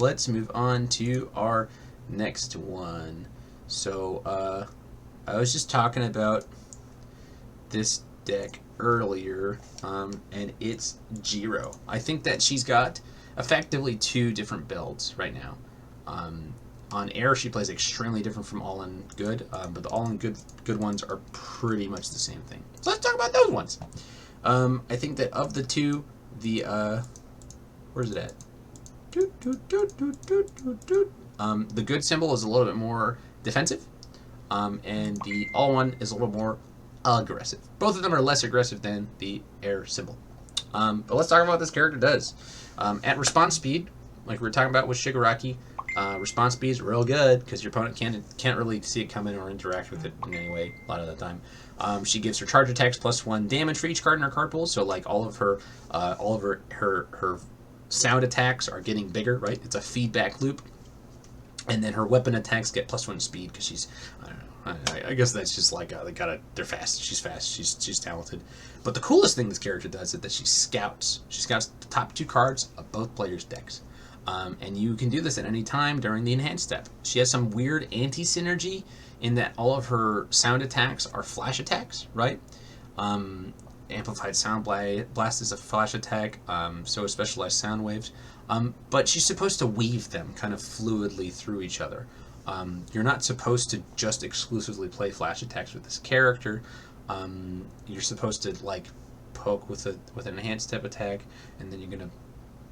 let's move on to our next one. So, I was just talking about this deck earlier, and it's Jiro. I think that she's got effectively two different builds right now. On air, she plays extremely different from all in good, but the all in good ones are pretty much the same thing. So let's talk about those ones. I think that of the two, the where's it at? The good symbol is a little bit more defensive, and the all one is a little more aggressive. Both of them are less aggressive than the air symbol. But let's talk about what this character does. At response speed, like we were talking about with Shigaraki, response speed is real good because your opponent can't really see it come in or interact with it in any way a lot of the time. She gives her charge attacks +1 damage for each card in her card pool. So like all of her sound attacks are getting bigger, right? It's a feedback loop. And then her weapon attacks get +1 speed because she's, I don't know, I guess that's just like they're fast. She's fast. She's talented. But the coolest thing this character does is that she scouts. She scouts the top 2 cards of both players' decks. And you can do this at any time during the enhanced step. She has some weird anti-synergy in that all of her sound attacks are flash attacks, right? Amplified Sound Blast is a flash attack, so is Specialized Sound Waves. But she's supposed to weave them kind of fluidly through each other. You're not supposed to just exclusively play flash attacks with this character. You're supposed to like poke with an enhanced step attack, and then you're going to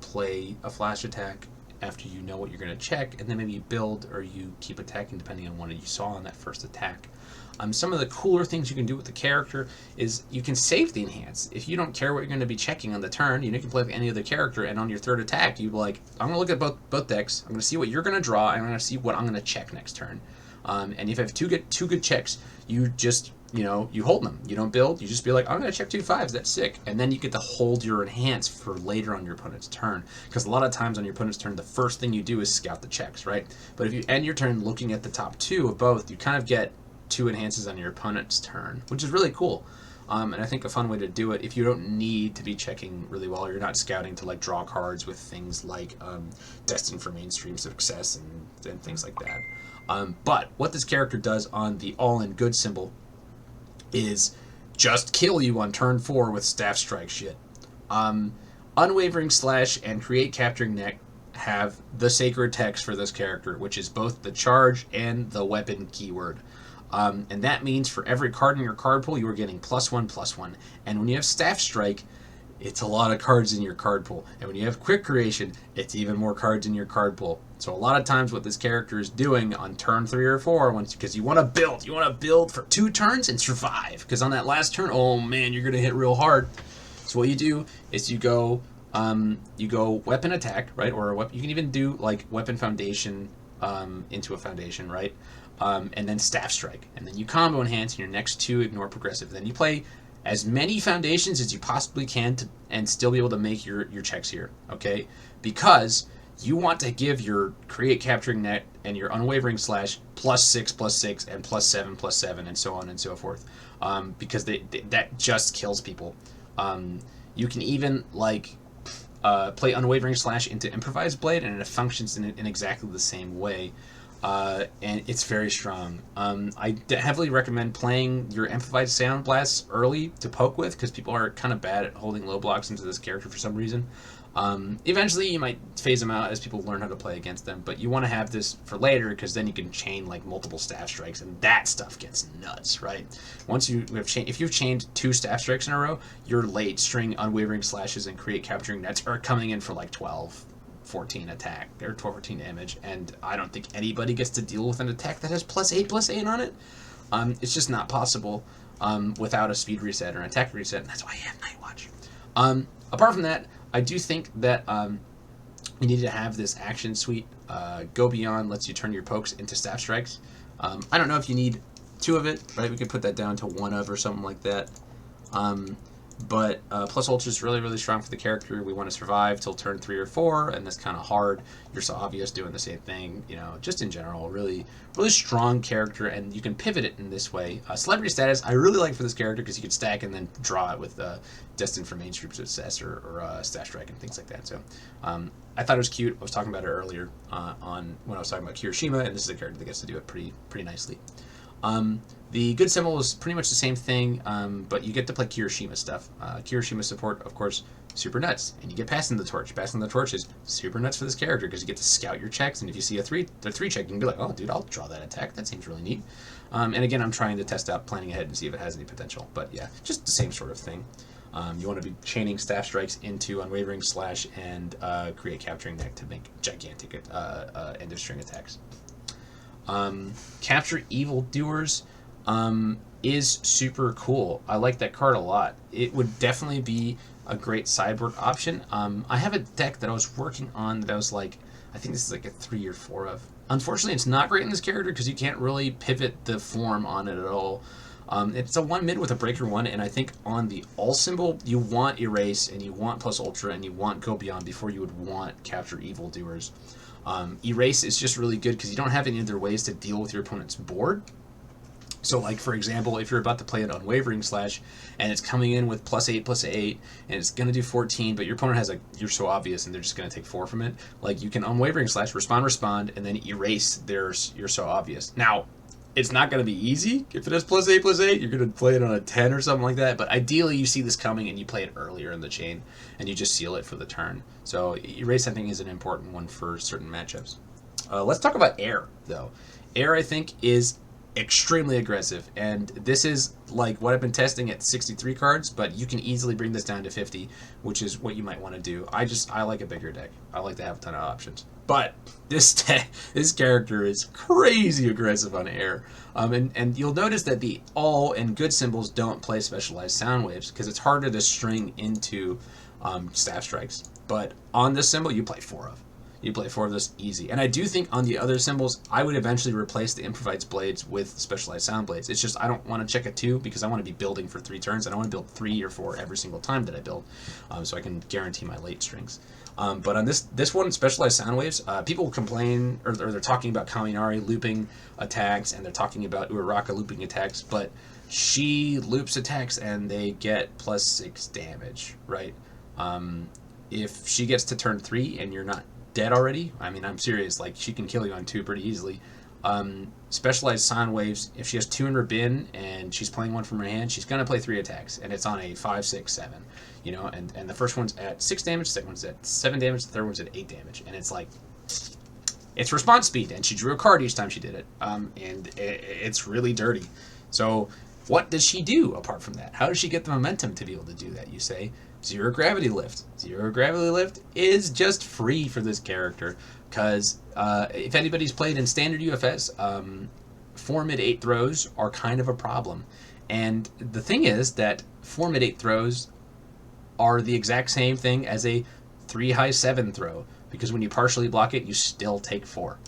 play a flash attack after you know what you're going to check, and then maybe you build or you keep attacking depending on what you saw on that first attack. Some of the cooler things you can do with the character is you can save the enhance. If you don't care what you're going to be checking on the turn, you can play with any other character, and on your third attack, you like, I'm going to look at both decks, I'm going to see what you're going to draw, and I'm going to see what I'm going to check next turn. And if you have two good checks, you just, you hold them. You don't build, you just be like, I'm going to check 2 5s, that's sick. And then you get to hold your enhance for later on your opponent's turn. Because a lot of times on your opponent's turn, the first thing you do is scout the checks, right? But if you end your turn looking at the top 2 of both, you kind of get 2 enhances on your opponent's turn, which is really cool. And I think a fun way to do it, if you don't need to be checking really well, you're not scouting to like draw cards with things like Destined for Mainstream Success and things like that. But what this character does on the all-in good symbol is just kill you on turn 4 with Staff Strike shit. Unwavering Slash and Create Capturing Net have the sacred text for this character, which is both the charge and the weapon keyword. And that means for every card in your card pool, you are getting +1/+1. And when you have Staff Strike, it's a lot of cards in your card pool. And when you have Quick Creation, it's even more cards in your card pool. So a lot of times what this character is doing on turn 3 or 4, because you want to build for 2 turns and survive. Because on that last turn, oh man, you're going to hit real hard. So what you do is you go weapon attack, right? Or you can even do like weapon foundation into a foundation, right? And then Staff Strike. And then you combo enhance, and your next 2 ignore progressive. Then you play as many foundations as you possibly can and still be able to make your checks here, okay? Because you want to give your Create Capturing Net and your Unwavering Slash +6/+6 and +7/+7 and so on and so forth, because that just kills people. You can even like play Unwavering Slash into Improvised Blade, and it functions in exactly the same way. And it's very strong. I heavily recommend playing your Amplified Sound Blasts early to poke with, because people are kind of bad at holding low blocks into this character for some reason. Eventually you might phase them out as people learn how to play against them, but you want to have this for later, because then you can chain like multiple Staff Strikes, and that stuff gets nuts, right? Once if you've chained 2 Staff Strikes in a row, your late string Unwavering Slashes and Create Capturing Nets are coming in for like 12-14 attack, or 12-14 damage, and I don't think anybody gets to deal with an attack that has +8/+8 on it. It's just not possible without a speed reset or an attack reset, and that's why I have Night Watch. Apart from that, I do think that you need to have this action suite. Go Beyond lets you turn your pokes into Staff Strikes. I don't know if you need 2 of it, right? We could put that down to 1 of or something like that. But plus ultra is really, really strong for the character. We want to survive till turn 3 or 4, and that's kind of hard. You're so obvious doing the same thing, you know, just in general. Really, really strong character, and you can pivot it in this way. Celebrity status, I really like for this character because you can stack and then draw it with Destined for Mainstream Success or Stash Strike and things like that. So I thought it was cute. I was talking about it earlier on when I was talking about Kirishima, and this is a character that gets to do it pretty nicely. The good symbol is pretty much the same thing, but you get to play Kirishima stuff. Kirishima support, of course, super nuts, and you get Passing the Torch. Passing the Torch is super nuts for this character because you get to scout your checks, and if you see a 3 check, you can be like, oh, dude, I'll draw that attack. That seems really neat. And again, I'm trying to test out planning ahead and see if it has any potential. But yeah, just the same sort of thing. You want to be chaining Staff Strikes into Unwavering Slash and create Capturing Neck to make gigantic end of string attacks. Capture Evildoers is super cool. I like that card a lot. It would definitely be a great sideboard option. I have a deck that I was working on that I was like, I think this is like a 3 or 4 of. Unfortunately, it's not great in this character because you can't really pivot the form on it at all. It's a 1 mid with a breaker 1, and I think on the all symbol, you want Erase, and you want plus ultra, and you want Go Beyond before you would want Capture Evildoers. Erase is just really good because you don't have any other ways to deal with your opponent's board. So, like, for example, if you're about to play an Unwavering Slash, and it's coming in with +8/+8, and it's going to do 14, but your opponent has a You're So Obvious, and they're just going to take 4 from it, like, you can Unwavering Slash, respond, and then erase their You're So Obvious. Now, it's not going to be easy. If it has +8/+8, you're going to play it on a 10 or something like that, but ideally you see this coming and you play it earlier in the chain, and you just seal it for the turn. So, erase, I think, is an important one for certain matchups. Let's talk about Air, though. Air, I think, is extremely aggressive, and this is like what I've been testing at 63 cards, but you can easily bring this down to 50, which is what you might want to do. I like a bigger deck. I like to have a ton of options, but this character is crazy aggressive on Air, and you'll notice that the all and good symbols don't play specialized sound waves because it's harder to string into Staff Strikes, but on this symbol you play 4 of. You play 4 of this easy. And I do think on the other symbols, I would eventually replace the improvised blades with specialized sound blades. It's just I don't want to check a 2 because I want to be building for 3 turns. I don't want to build 3 or 4 every single time that I build, so I can guarantee my late strings. But on this one, specialized sound waves, people complain, or they're talking about Kaminari looping attacks, and they're talking about Uraraka looping attacks, but she loops attacks and they get +6 damage, right? If she gets to turn 3 and you're not dead already, I mean, I'm serious, like, she can kill you on 2 pretty easily. Specialized sound waves, if she has 2 in her bin and she's playing 1 from her hand, she's going to play 3 attacks, and it's on a 5, 6, 7, you know, and the first one's at 6 damage, the second one's at 7 damage, the third one's at 8 damage, and it's like, it's response speed, and she drew a card each time she did it, and it's really dirty. So what does she do apart from that? How does she get the momentum to be able to do that, you say? Zero Gravity Lift. Zero Gravity Lift is just free for this character because if anybody's played in Standard UFS, 4 mid-8 throws are kind of a problem. And the thing is that 4 mid-8 throws are the exact same thing as a 3 high 7 throw because when you partially block it, you still take 4.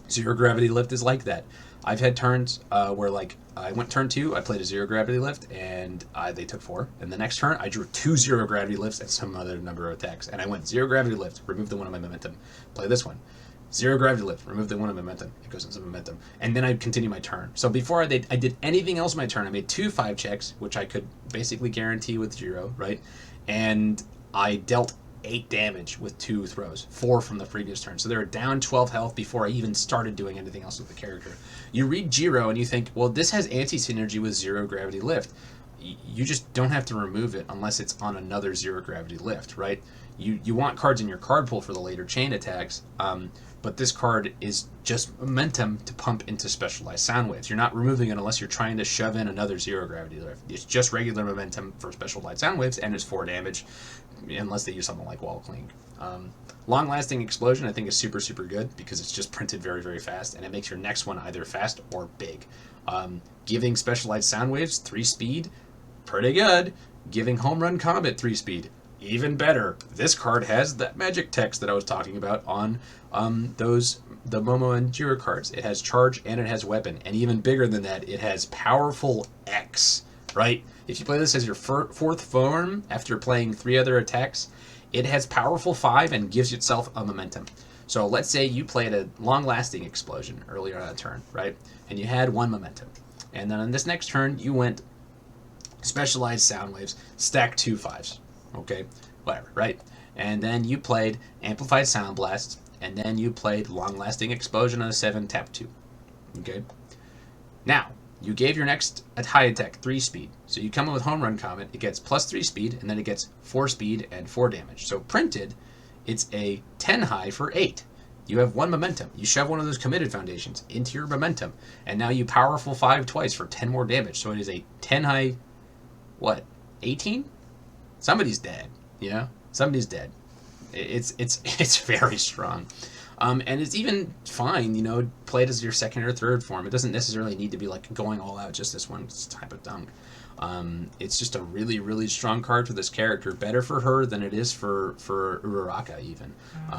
Zero Gravity Lift is like that. I've had turns where, like, I went turn 2, I played a 0 Gravity Lift, and they took 4. And the next turn, I drew 2 0 Gravity Lifts and some other number of attacks. And I went 0 Gravity Lift, remove the 1 of my momentum. Play this one. 0 Gravity Lift, remove the 1 of momentum. It goes into momentum. And then I continue my turn. So before I did anything else my turn, I made 2 5 checks, which I could basically guarantee with Jiro, right? And I dealt 8 damage with 2 throws, 4 from the previous turn. So they were down 12 health before I even started doing anything else with the character. You read Jiro and you think, well, this has anti-synergy with 0 Gravity Lift. You just don't have to remove it unless it's on another 0 Gravity Lift, right? You want cards in your card pool for the later chain attacks, but this card is just momentum to pump into specialized sound waves. You're not removing it unless you're trying to shove in another 0 Gravity Lift. It's just regular momentum for specialized sound waves, and it's 4 damage, unless they use something like Wall Cling. Long-lasting explosion I think is super, super good because it's just printed very, very fast, and it makes your next one either fast or big. Giving specialized sound waves 3 speed, pretty good. Giving home run combat 3 speed, even better. This card has that magic text that I was talking about on the Momo and Jiro cards. It has charge and it has weapon, and even bigger than that, it has powerful X right? If you play this as your fourth form after playing 3 other attacks, it has powerful 5 and gives itself a momentum. So let's say you played a long-lasting explosion earlier on a turn, right? And you had 1 momentum. And then on this next turn, you went specialized sound waves, stack 2 5s. Okay, whatever, right? And then you played amplified sound blast, and then you played long-lasting explosion on a 7, tap 2. Okay. Now, you gave your next high attack 3 speed. So you come in with Home Run Comet, it gets plus 3 speed, and then it gets 4 speed and 4 damage. So printed, it's a 10 high for 8. You have 1 momentum. You shove one of those committed foundations into your momentum, and now you powerful 5 twice for 10 more damage. So it is a 10 high, what, 18? Somebody's dead, you know? Somebody's dead. It's very strong. And it's even fine, you know, played as your second or third form. It doesn't necessarily need to be like going all out just this one type of dunk. It's just a really, really strong card for this character. Better for her than it is for Uraraka even.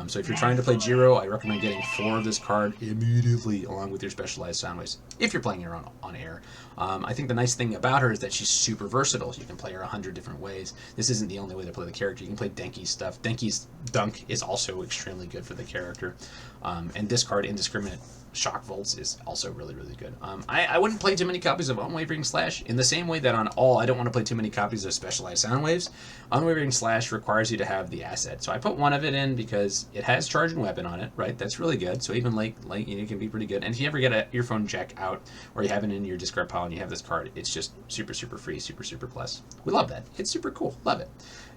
So if you're trying to play Jiro, I recommend getting 4 of this card immediately along with your specialized soundwaves if you're playing her on air. I think the nice thing about her is that she's super versatile. You can play her 100 different ways. This isn't the only way to play the character. You can play Denki's stuff. Denki's dunk is also extremely good for the character. And discard Indiscriminate Shock Volts is also really, really good. I wouldn't play too many copies of Unwavering Slash in the same way that on all, I don't want to play too many copies of Specialized Soundwaves. Unwavering Slash requires you to have the asset. So I put 1 of it in because it has Charge and Weapon on it, right? That's really good. So even like you know, it can be pretty good. And if you ever get an earphone jack out or you have it in your discard pile and you have this card, it's just super, super free, super, super plus. We love that. It's super cool. Love it.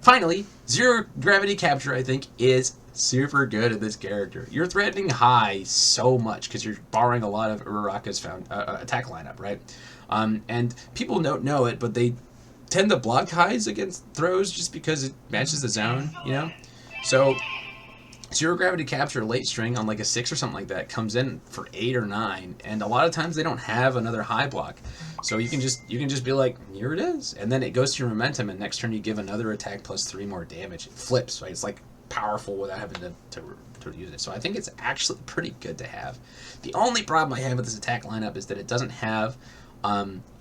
Finally, Zero Gravity Capture, I think, is super good at this character. You're threatening high so much because you're borrowing a lot of Uraraka's attack lineup, right? And people don't know it, but they tend to block highs against throws just because it matches the zone, you know? So Zero Gravity Capture late string on like a 6 or something like that comes in for 8 or 9, and a lot of times they don't have another high block. So you can just be like, here it is, and then it goes to your momentum, and next turn you give another attack plus 3 more damage. It flips, right? It's like powerful without having to use it. So I think it's actually pretty good to have. The only problem I have with this attack lineup is that it doesn't have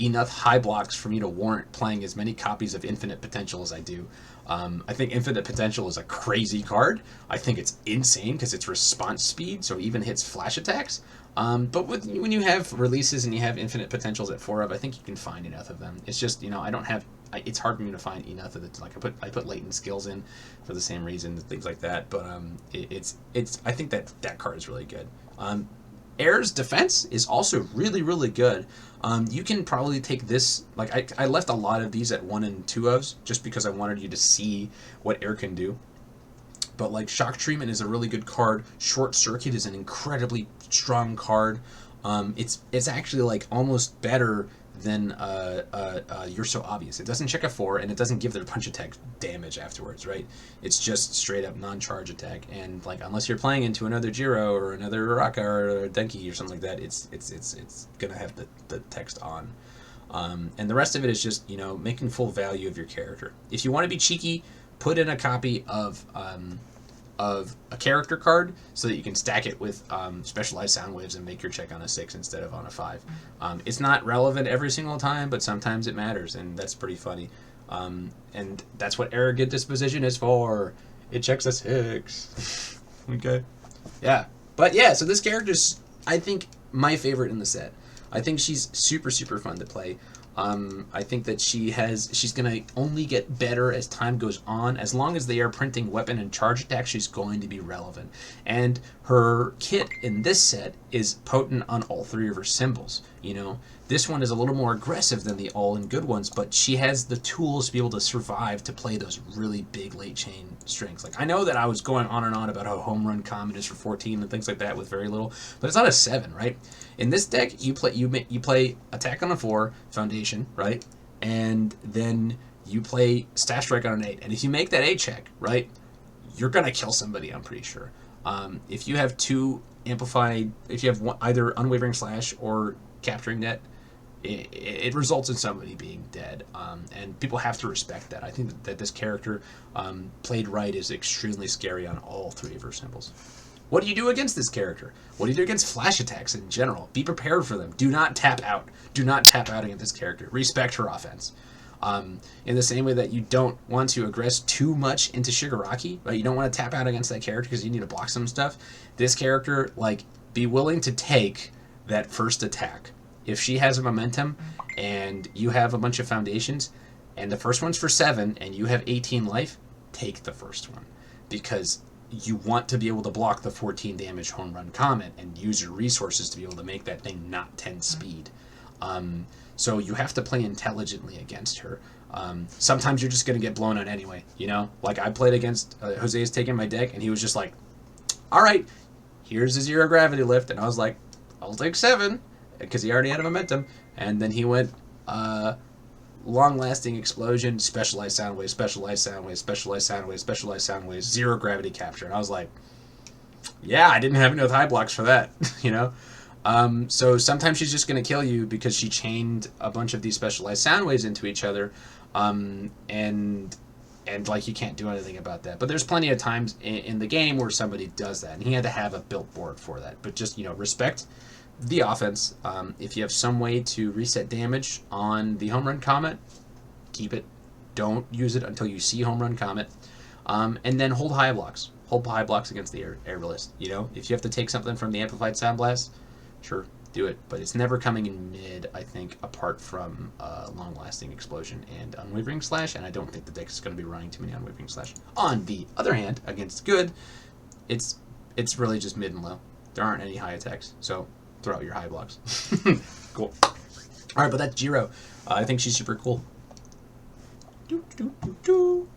enough high blocks for me to warrant playing as many copies of Infinite Potential as I do. I think Infinite Potential is a crazy card. I think it's insane because it's response speed, so it even hits flash attacks. But when you have releases and you have Infinite Potentials at 4 of, I think you can find enough of them. It's just, you know, I don't have... it's hard for me to find enough of it. Like I put latent skills in for the same reason, things like that. But I think that card is really good. Air's defense is also really, really good. You can probably take this, like I left a lot of these at 1 and 2 ofs just because I wanted you to see what Air can do. But like Shock Treatment is a really good card. Short Circuit is an incredibly strong card. It's actually like almost better than You're So Obvious. It doesn't check a 4 and it doesn't give their punch attack damage afterwards, right? It's just straight up non-charge attack, and like unless you're playing into another Jiro or another Uraraka or a Denki or something like that, it's gonna have the text on. And the rest of it is just, you know, making full value of your character. If you want to be cheeky, put in a copy of a character card so that you can stack it with specialized sound waves and make your check on a 6 instead of on a 5. It's not relevant every single time, but sometimes it matters, and that's pretty funny. And that's what Arrogant Disposition is for. It checks a 6. Okay. Yeah. But yeah, so this character's, I think, my favorite in the set. I think she's super, super fun to play. I think that she's going to only get better as time goes on. As long as they are printing weapon and charge attack, she's going to be relevant. And her kit in this set is potent on all 3 of her symbols. You know, this one is a little more aggressive than the all and good ones, but she has the tools to be able to survive to play those really big late chain strings. Like, I know that I was going on and on about how Home Run Comet is for 14 and things like that with very little, but it's not a 7, right? In this deck, you play Attack on a 4, Foundation, right? And then you play Stash Strike on an 8. And if you make that 8 check, right, you're going to kill somebody, I'm pretty sure. If you have 2 amplified, if you have either Unwavering Slash or Capturing Net, it results in somebody being dead. And people have to respect that. I think that this character, played right, is extremely scary on all 3 of her symbols. What do you do against this character? What do you do against flash attacks in general? Be prepared for them. Do not tap out. Do not tap out against this character. Respect her offense. In the same way that you don't want to aggress too much into Shigaraki, right? You don't want to tap out against that character because you need to block some stuff. This character, like, be willing to take that first attack. If she has a momentum and you have a bunch of foundations and the first one's for 7 and you have 18 life, take the first one. Because you want to be able to block the 14 damage home run comet and use your resources to be able to make that thing not 10 speed. So you have to play intelligently against her. Sometimes you're just going to get blown out anyway, you know? Like, I played against Jose's taking my deck, and he was just like, all right, here's a 0 gravity lift. And I was like, I'll take 7, because he already had a momentum. And then he went long-lasting explosion, specialized sound wave, specialized sound wave, specialized sound wave, specialized sound wave, 0 gravity capture. And I was like, yeah, I didn't have enough high blocks for that, you know? So sometimes she's just going to kill you because she chained a bunch of these specialized sound waves into each other, and like, you can't do anything about that. But there's plenty of times in the game where somebody does that, and he had to have a built board for that. But just, you know, respect the offense. If you have some way to reset damage on the home run comet, keep it. Don't use it until you see home run comet, and then hold high blocks. Hold high blocks against the air list. You know, if you have to take something from the amplified sound blast, sure, do it. But it's never coming in mid, I think, apart from long-lasting explosion and unwavering slash. And I don't think the deck is going to be running too many unwavering slash. On the other hand, against good, it's really just mid and low. There aren't any high attacks, so throw out your high blocks. Cool. All right, but that's Jiro. I think she's super cool. Doo, doo, doo, doo.